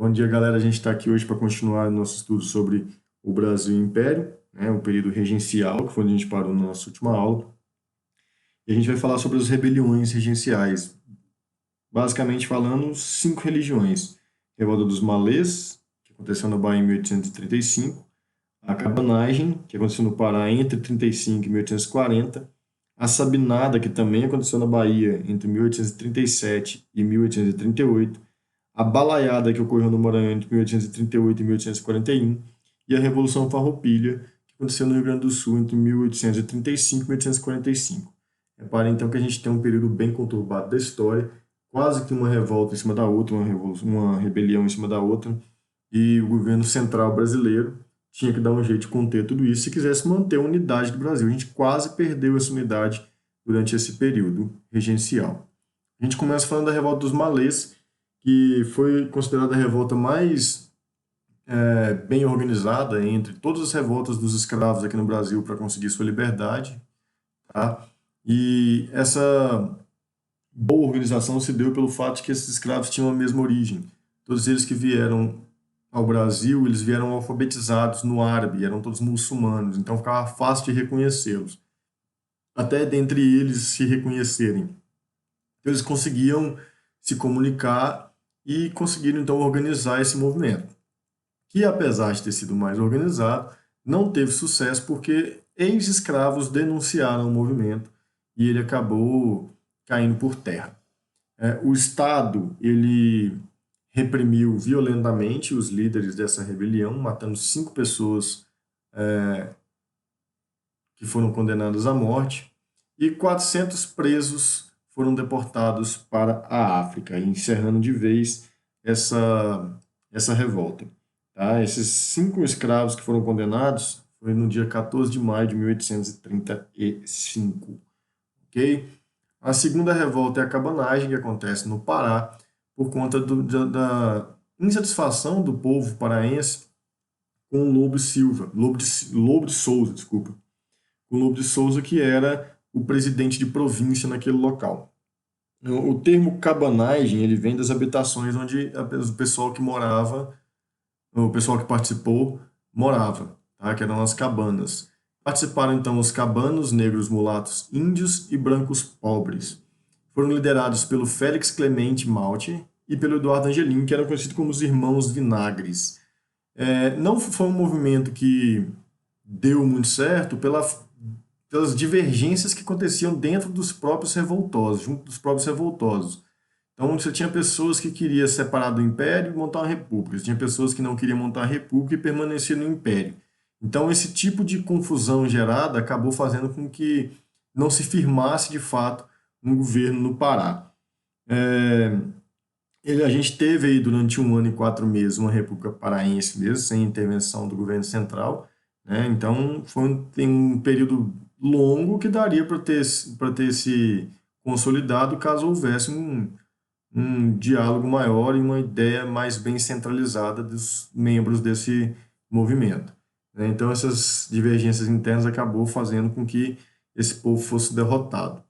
Bom dia, galera. A gente está aqui hoje para continuar nosso estudo sobre o Brasil e o Império, né, o período regencial, que foi onde a gente parou na nossa última aula. E a gente vai falar sobre as rebeliões regenciais. Basicamente falando, 5 religiões. Revolta dos Malês, que aconteceu na Bahia em 1835. A Cabanagem, que aconteceu no Pará entre 35 e 1840. A Sabinada, que também aconteceu na Bahia entre 1837 e 1838. A Balaiada, que ocorreu no Maranhão entre 1838 e 1841, e a Revolução Farroupilha, que aconteceu no Rio Grande do Sul entre 1835 e 1845. Repare então que a gente tem um período bem conturbado da história, quase que uma revolta em cima da outra, uma rebelião em cima da outra, e o governo central brasileiro tinha que dar um jeito de conter tudo isso se quisesse manter a unidade do Brasil. A gente quase perdeu essa unidade durante esse período regencial. A gente começa falando da revolta dos Malês, que foi considerada a revolta mais bem organizada entre todas as revoltas dos escravos aqui no Brasil para conseguir sua liberdade, tá? E essa boa organização se deu pelo fato de que esses escravos tinham a mesma origem. Todos eles que vieram ao Brasil, eles vieram alfabetizados no árabe, eram todos muçulmanos, então ficava fácil de reconhecê-los, até dentre eles se reconhecerem. Então, eles conseguiam se comunicar e conseguiram então organizar esse movimento, que apesar de ter sido mais organizado, não teve sucesso porque ex-escravos denunciaram o movimento e ele acabou caindo por terra. O Estado ele reprimiu violentamente os líderes dessa rebelião, matando 5 pessoas que foram condenadas à morte e 400 presos foram deportados para a África, encerrando de vez essa revolta. Tá? Esses 5 escravos que foram condenados foi no dia 14 de maio de 1835. Ok? A segunda revolta é a cabanagem, que acontece no Pará, por conta da insatisfação do povo paraense com o Lobo de Souza, desculpa. O Lobo de Souza, que era o presidente de província naquele local. O termo cabanagem, ele vem das habitações onde o pessoal que morava, o pessoal que participou, morava, tá? Que eram as cabanas. Participaram então os cabanos, negros, mulatos, índios e brancos pobres. Foram liderados pelo Félix Clemente Malte e pelo Eduardo Angelim, que eram conhecidos como os Irmãos Vinagres. Não foi um movimento que deu muito certo pelas divergências que aconteciam dentro dos próprios revoltosos, junto dos próprios revoltosos. Então, você tinha pessoas que queriam separar do Império e montar uma república. Você tinha pessoas que não queriam montar a república e permanecer no Império. Então, esse tipo de confusão gerada acabou fazendo com que não se firmasse, de fato, um governo no Pará. A gente teve aí durante 1 ano e 4 meses uma república paraense mesmo, sem intervenção do governo central, né? Então tem um período longo que daria para ter se consolidado caso houvesse um diálogo maior e uma ideia mais bem centralizada dos membros desse movimento, né? Então essas divergências internas acabou fazendo com que esse povo fosse derrotado.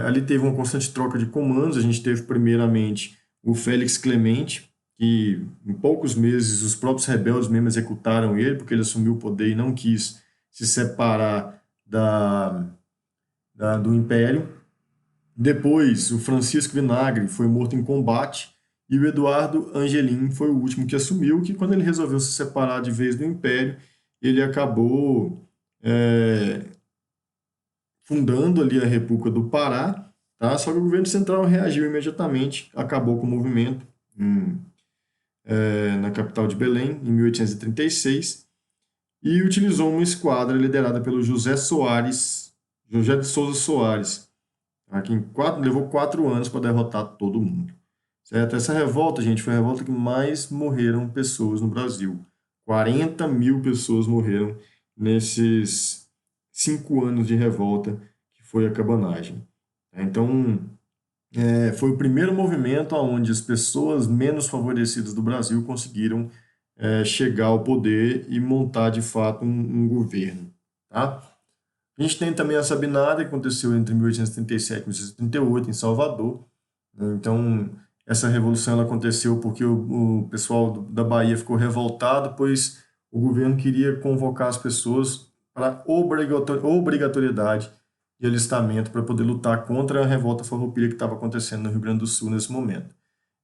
Ali teve uma constante troca de comandos. A gente teve primeiramente o Félix Clemente, que em poucos meses os próprios rebeldes mesmo executaram ele, porque ele assumiu o poder e não quis se separar do Império. Depois, o Francisco Vinagre foi morto em combate e o Eduardo Angelim foi o último que assumiu, que quando ele resolveu se separar de vez do Império, ele acabou fundando ali a República do Pará, tá? Só que o governo central reagiu imediatamente, acabou com o movimento na capital de Belém, em 1836, e utilizou uma esquadra liderada pelo José de Souza Soares, tá? Que levou 4 anos para derrotar todo mundo. Certo? Essa revolta, gente, foi a revolta que mais morreram pessoas no Brasil. 40 mil pessoas morreram nesses 5 anos de revolta, que foi a cabanagem. Então, foi o primeiro movimento onde as pessoas menos favorecidas do Brasil conseguiram chegar ao poder e montar, de fato, um governo. Tá? A gente tem também a Sabinada, que aconteceu entre 1837 e 1838, em Salvador. Então, essa revolução ela aconteceu porque o pessoal da Bahia ficou revoltado, pois o governo queria convocar as pessoas para obrigatoriedade de alistamento para poder lutar contra a revolta farroupilha que estava acontecendo no Rio Grande do Sul nesse momento.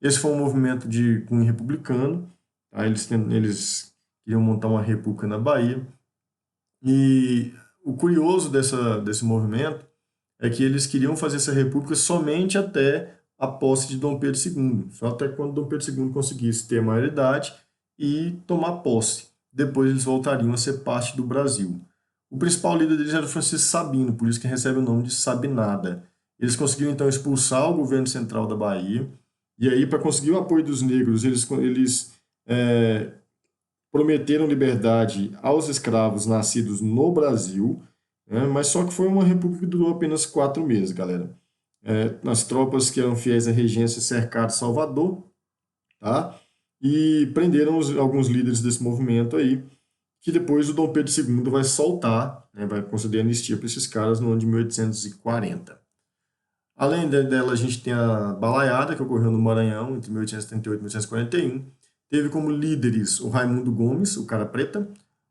Esse foi um movimento de cunho republicano, tá? Eles queriam montar uma república na Bahia, e o curioso desse movimento é que eles queriam fazer essa república somente até a posse de Dom Pedro II, só até quando Dom Pedro II conseguisse ter a maioridade e tomar posse. Depois eles voltariam a ser parte do Brasil. O principal líder deles era o Francisco Sabino, por isso que recebe o nome de Sabinada. Eles conseguiram então expulsar o governo central da Bahia, e aí, para conseguir o apoio dos negros, eles prometeram liberdade aos escravos nascidos no Brasil, né? Mas só que foi uma república que durou apenas 4 meses, galera. As tropas que eram fiéis à regência cercaram Salvador, tá? E prenderam alguns líderes desse movimento aí, que depois o Dom Pedro II vai soltar, né? Vai conceder anistia para esses caras no ano de 1840. Além dela, a gente tem a Balaiada, que ocorreu no Maranhão entre 1838 e 1841. Teve como líderes o Raimundo Gomes, o Cara Preta,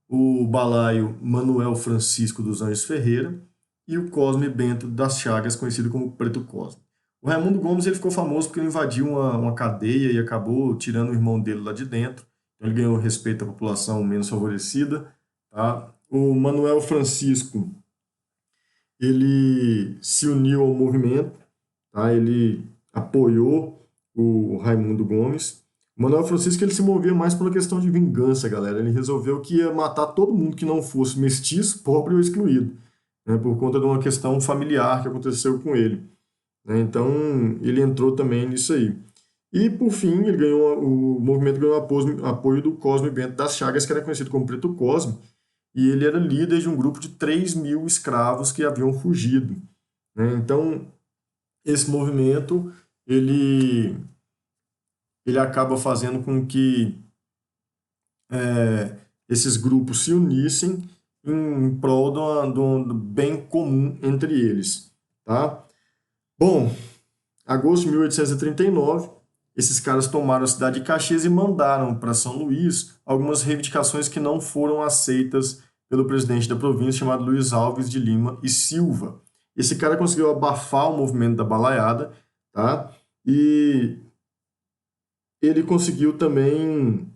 o balaio Manuel Francisco dos Anjos Ferreira e o Cosme Bento das Chagas, conhecido como Preto Cosme. O Raimundo Gomes ele ficou famoso porque ele invadiu uma cadeia e acabou tirando o irmão dele lá de dentro. Então, ele ganhou respeito da população menos favorecida. Tá? O Manuel Francisco ele se uniu ao movimento, tá? Ele apoiou o Raimundo Gomes. O Manuel Francisco ele se movia mais pela questão de vingança, galera. Ele resolveu que ia matar todo mundo que não fosse mestiço, pobre ou excluído, né? Por conta de uma questão familiar que aconteceu com ele, né? Então, ele entrou também nisso aí. E, por fim, o movimento ganhou apoio do Cosme Bento das Chagas, que era conhecido como Preto Cosme, e ele era líder de um grupo de 3.000 escravos que haviam fugido, né? Então, esse movimento, ele, ele acaba fazendo com que esses grupos se unissem em prol do bem comum entre eles, tá? Bom, agosto de 1839, esses caras tomaram a cidade de Caxias e mandaram para São Luís algumas reivindicações que não foram aceitas pelo presidente da província, chamado Luiz Alves de Lima e Silva. Esse cara conseguiu abafar o movimento da balaiada, tá? E ele conseguiu também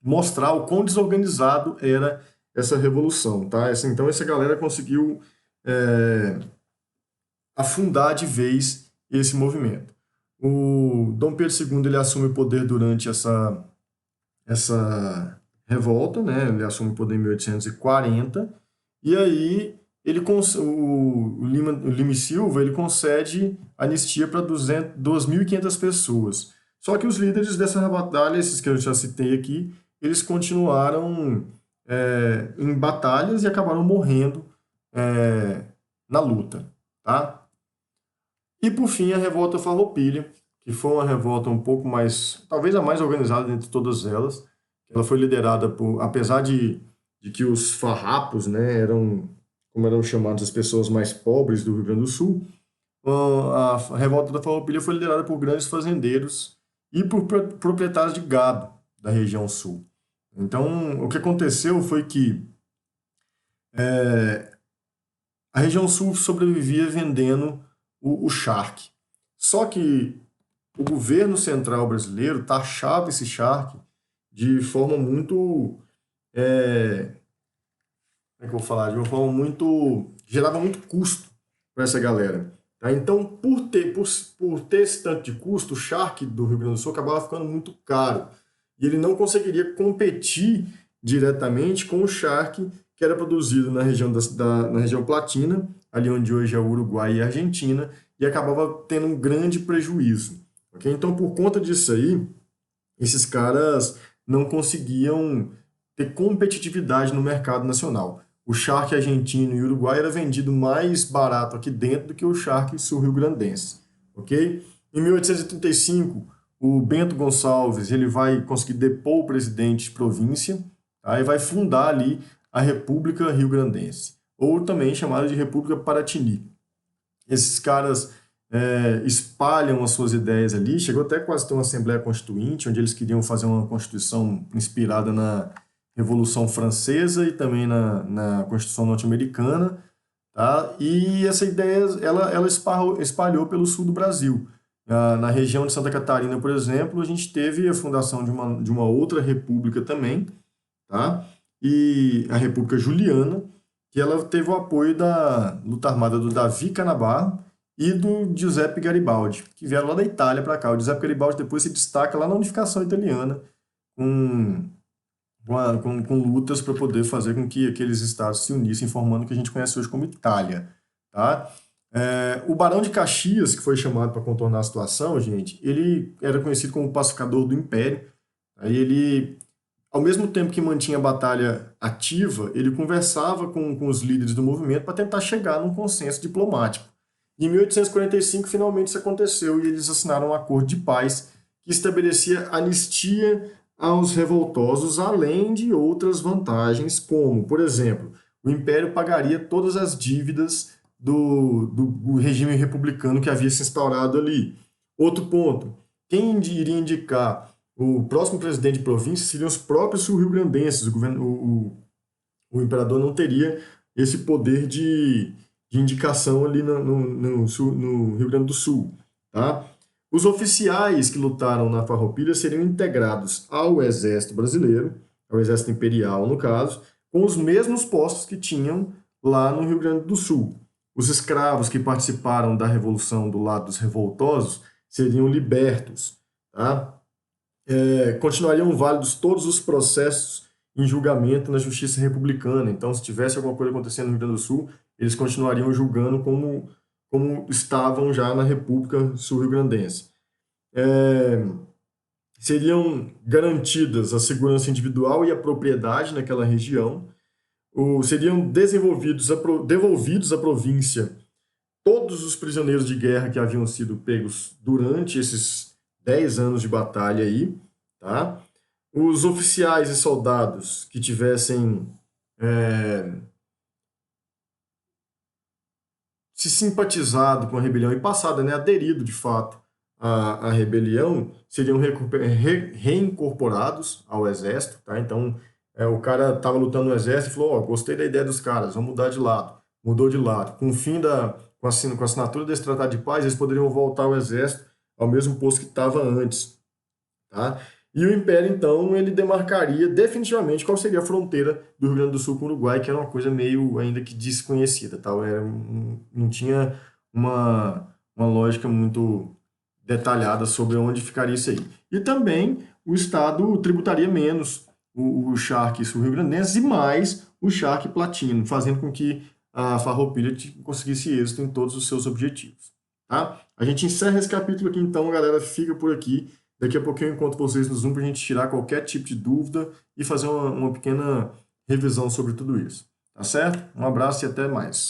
mostrar o quão desorganizado era essa revolução, tá? Então essa galera conseguiu afundar de vez esse movimento. O Dom Pedro II ele assume o poder durante essa revolta, né? Ele assume o poder em 1840, e aí o Lima e Silva ele concede anistia para 2.500 pessoas. Só que os líderes dessa batalha, esses que eu já citei aqui, eles continuaram em batalhas e acabaram morrendo na luta, tá? E por fim a revolta farroupilha, que foi uma revolta um pouco mais, talvez a mais organizada dentre todas elas. Ela foi liderada por, apesar de que os farrapos, né, como eram chamados as pessoas mais pobres do Rio Grande do Sul, a revolta da farroupilha foi liderada por grandes fazendeiros e por proprietários de gado da região sul. Então, o que aconteceu foi que a região sul sobrevivia vendendo o charque. Só que o governo central brasileiro taxava esse charque de forma muito. Como é que eu vou falar? De uma forma muito. Gerava muito custo para essa galera. Tá? Então, por ter esse tanto de custo, o charque do Rio Grande do Sul acabava ficando muito caro. E ele não conseguiria competir diretamente com o charque que era produzido na região, na região Platina, ali onde hoje é o Uruguai e a Argentina, e acabava tendo um grande prejuízo. Okay? Então, por conta disso aí, esses caras não conseguiam ter competitividade no mercado nacional. O charque argentino e uruguai era vendido mais barato aqui dentro do que o charque sul-rio-grandense. Okay? Em 1835, o Bento Gonçalves ele vai conseguir depor o presidente de província, tá? E vai fundar ali a República Rio-Grandense, ou também chamada de República Paratini. Esses caras espalham as suas ideias ali. Chegou até quase a ter uma Assembleia Constituinte, onde eles queriam fazer uma Constituição inspirada na Revolução Francesa e também na Constituição norte-americana, tá? E essa ideia ela espalhou pelo sul do Brasil. Na região de Santa Catarina, por exemplo, a gente teve a fundação de uma outra república também, tá? E a República Juliana, que ela teve o apoio da luta armada do Davi Canabarro e do Giuseppe Garibaldi, que vieram lá da Itália para cá. O Giuseppe Garibaldi depois se destaca lá na unificação italiana, com, com lutas para poder fazer com que aqueles estados se unissem, formando o que a gente conhece hoje como Itália, tá? O Barão de Caxias, que foi chamado para contornar a situação, gente, ele era conhecido como o pacificador do Império. Aí ele, ao mesmo tempo que mantinha a batalha ativa, ele conversava com os líderes do movimento para tentar chegar num consenso diplomático. Em 1845, finalmente isso aconteceu e eles assinaram um acordo de paz que estabelecia anistia aos revoltosos, além de outras vantagens, como, por exemplo, o Império pagaria todas as dívidas do regime republicano que havia se instaurado ali. Outro ponto, quem iria indicar o próximo presidente de província seriam os próprios sul-rio-grandenses. O imperador não teria esse poder de indicação ali no Rio Grande do Sul, tá? Os oficiais que lutaram na Farroupilha seriam integrados ao exército brasileiro, ao exército imperial, no caso, com os mesmos postos que tinham lá no Rio Grande do Sul. Os escravos que participaram da revolução do lado dos revoltosos seriam libertos, tá? Continuariam válidos todos os processos em julgamento na justiça republicana. Então, se tivesse alguma coisa acontecendo no Rio Grande do Sul, eles continuariam julgando como estavam já na República Sul-Rio-Grandense. Seriam garantidas a segurança individual e a propriedade naquela região. Seriam devolvidos à província todos os prisioneiros de guerra que haviam sido pegos durante esses 10 anos de batalha aí, tá? Os oficiais e soldados que tivessem se simpatizado com a rebelião e passado, né, aderido de fato à rebelião, seriam reincorporados ao exército, tá? Então, o cara estava lutando no exército e falou, ó, gostei da ideia dos caras, vamos mudar de lado. Mudou de lado. Com o fim com a assinatura desse tratado de paz, eles poderiam voltar ao exército ao mesmo posto que estava antes, tá? E o Império, então, ele demarcaria definitivamente qual seria a fronteira do Rio Grande do Sul com o Uruguai, que era uma coisa meio ainda que desconhecida, tá? Não tinha uma lógica muito detalhada sobre onde ficaria isso aí. E também o Estado tributaria menos o charque sul-rio-grandense e mais o charque platino, fazendo com que a Farroupilha conseguisse êxito em todos os seus objetivos, tá? A gente encerra esse capítulo aqui, então, galera, fica por aqui. Daqui a pouquinho eu encontro vocês no Zoom para a gente tirar qualquer tipo de dúvida e fazer uma pequena revisão sobre tudo isso. Tá certo? Um abraço e até mais.